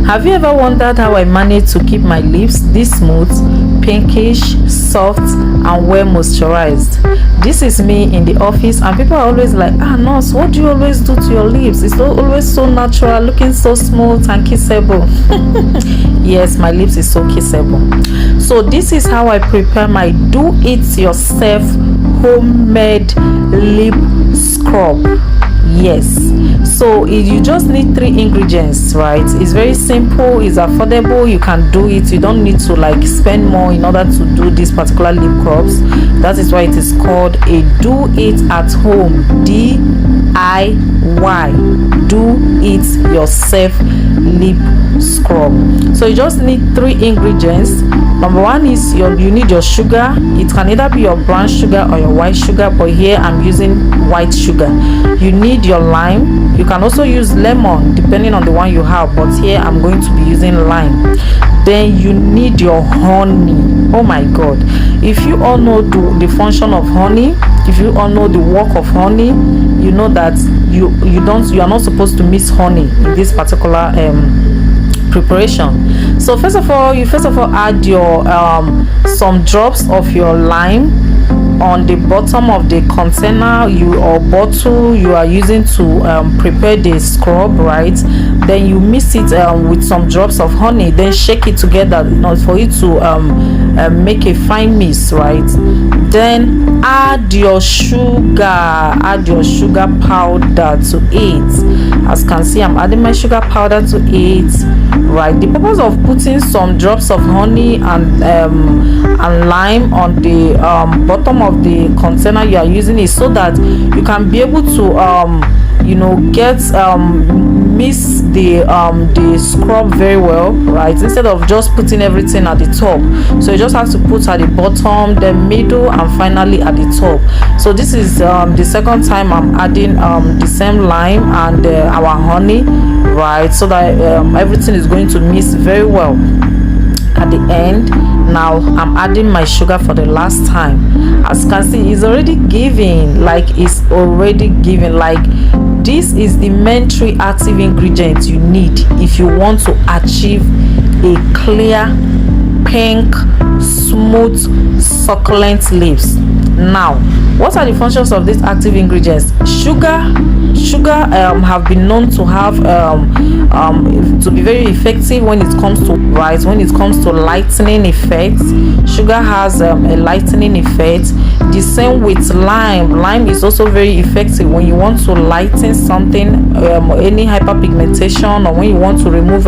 Have you ever wondered how I manage to keep my lips this smooth, pinkish, soft, and well moisturized? This is me in the office, and people are always like, nurse, what do you always do to your lips? It's always so natural, looking so smooth and kissable. Yes, my lips is so kissable. So this is how I prepare my do it yourself homemade lip scrub. Yes, so you just need 3 ingredients, right? It's very simple, it's affordable, you can do it. You don't need to like spend more in order to do this particular lip scrubs. That is why it is called a do it at home, DIY, do it yourself lip scrub. So you just need 3 ingredients. Number 1 is you need your sugar. It can either be your brown sugar or your white sugar, but here I'm using white sugar. You need your lime. You can also use lemon depending on the one you have, but here I'm going to be using lime. Then you need your honey. Oh my god, if you all know the function of honey, if you all know the work of honey, you know that you are not supposed to miss honey in this particular preparation. So first of all, you add your some drops of your lime on the bottom of the container or bottle you are using to prepare the scrub, right? Then you mix it with some drops of honey, then shake it together, for it to make a fine mix, right? Then add your sugar powder to it. As you can see, I'm adding my sugar powder to it, right? The purpose of putting some drops of honey and lime on the bottom of the container you are using is so that you can be able to get mix the scrub very well, right? Instead of just putting everything at the top, so you just have to put at the bottom, the middle, and finally at the top. So this is the second time I'm adding the same lime and our honey, right? So that everything is going to mix very well at the end. Now I'm adding my sugar for the last time. As you can see, it's already giving, this is the main 3 active ingredients you need if you want to achieve a clear, pink, smooth, succulent lips. Now, what are the functions of these active ingredients? Sugar have been known to have to be very effective when it comes to lightening effects. Sugar has a lightening effect. The same with lime is also very effective when you want to lighten something, any hyperpigmentation, or when you want to remove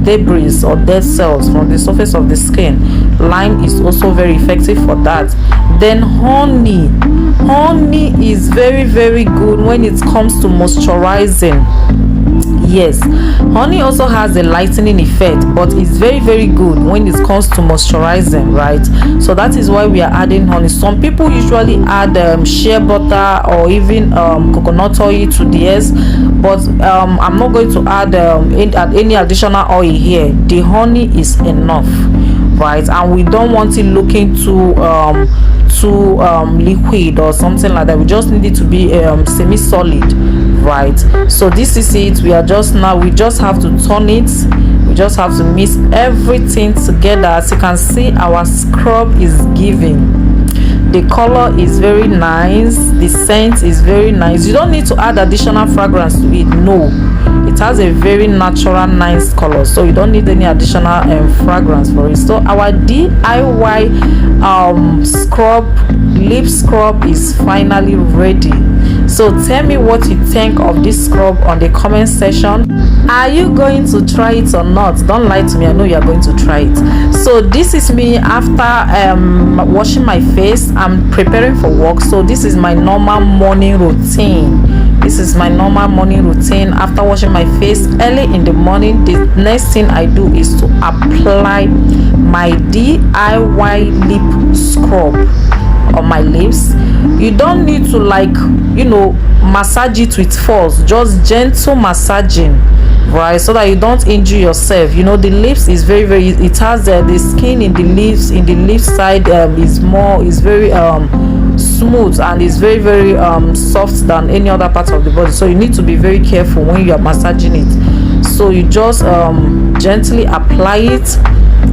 debris or dead cells from the surface of the skin. Lime is also very effective for that. Then honey is very, very good when it comes to moisturizing. Yes, honey also has a lightening effect, but it's very, very good when it comes to moisturizing, right? So that is why we are adding honey. Some people usually add shea butter or even coconut oil to theirs, but I'm not going to add any additional oil here. The honey is enough, right? And we don't want it looking too liquid or something like that. We just need it to be semi-solid, right? So this is it. We just have to turn it. We just have to mix everything together. As you can see, our scrub is giving. The color is very nice, the scent is very nice. You don't need to add additional fragrance to it. No, it has a very natural, nice color, so you don't need any additional fragrance for it. So our DIY lip scrub is finally ready. So tell me what you think of this scrub on the comment section. Are you going to try it or not? Don't lie to me, I know you are going to try it. So this is me after washing my face. I'm preparing for work, so this is my normal morning routine. After washing my face early in the morning, the next thing I do is to apply my DIY lip scrub on my lips. You don't need to massage it with force, just gentle massaging, right? So that you don't injure yourself. The lips is very, very, it has the skin in the lip side is very smooth and is very, very soft than any other part of the body, so you need to be very careful when you are massaging it. So you just gently apply it,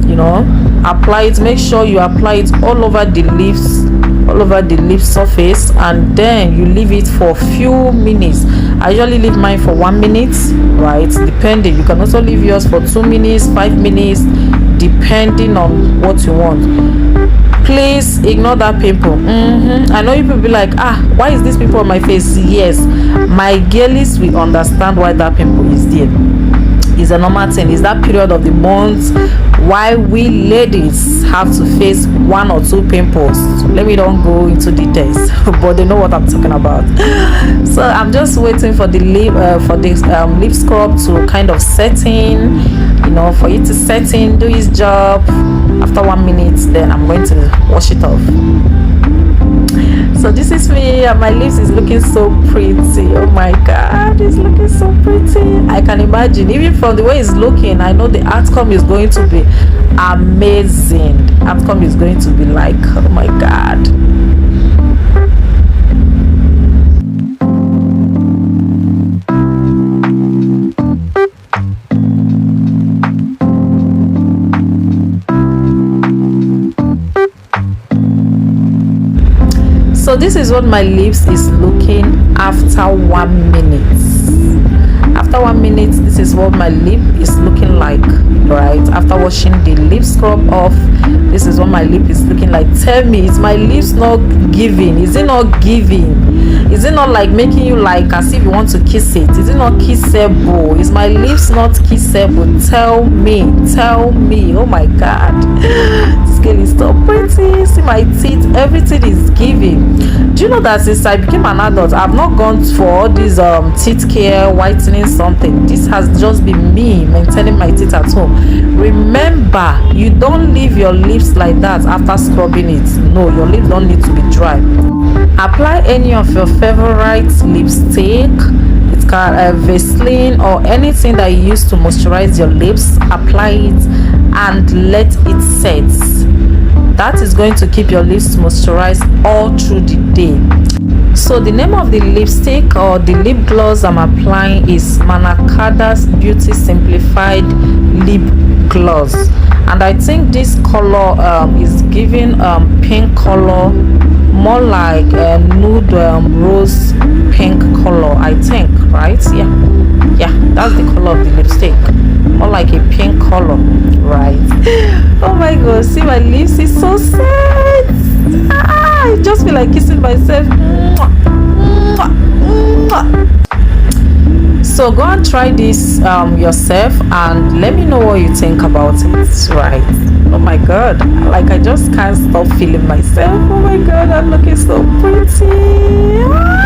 you know, apply it. Make sure you apply it all over the lips, all over the lip surface, and then you leave it for a few minutes. I usually leave mine for 1 minute, right? Depending, you can also leave yours for 2 minutes, 5 minutes, depending on what you want. Please ignore that pimple. I know you people be like, why is this pimple on my face? Yes, my girlies will understand why that pimple is there. It's a normal thing. It's that period of the month why we ladies have to face 1 or 2 pimples. Let me don't go into details, but they know what I'm talking about. So I'm just waiting for the lip lip scrub to kind of set in, you know, for it to set in, do its job. After 1 minute, then I'm going to wash it off. So this is me, and my lips is looking so pretty. Oh my god, it's looking so pretty. I can imagine, even from the way it's looking, I know the outcome is going to be amazing. The outcome is going to be like, oh my god. So this is what my lips is looking after 1 minute. After 1 minute, this is what my lip is looking like, right? After washing the lip scrub off, this is what my lip is looking like. Tell me, is my lips not giving? Is it not giving? Is it not like making you like as if you want to kiss it? Is it not kissable? Is my lips not kissable? Tell me, tell me. Oh my god, this girl is so pretty. See my teeth, everything is giving. Do you know that since I became an adult, I've not gone for all these teeth care, whitening something. This has just been me maintaining my teeth at home. Remember, you don't leave your lips like that after scrubbing it. No, your lips don't need to be dry. Apply any of your favorite lipstick. It's called Vaseline or anything that you use to moisturize your lips. Apply it and let it set. That is going to keep your lips moisturized all through the day. So the name of the lipstick or the lip gloss I'm applying is Manakada's Beauty Simplified Lip Gloss, and I think this color is giving pink color, more like a nude rose pink color, I think, right? Yeah, that's the color of the lipstick, more like a pink color, right? Oh my god, see my lips is so sad. I just feel like kissing myself. So go and try this yourself and let me know what you think about it, right? Oh my god, like I just can't stop feeling myself. Oh my god, I'm looking so pretty.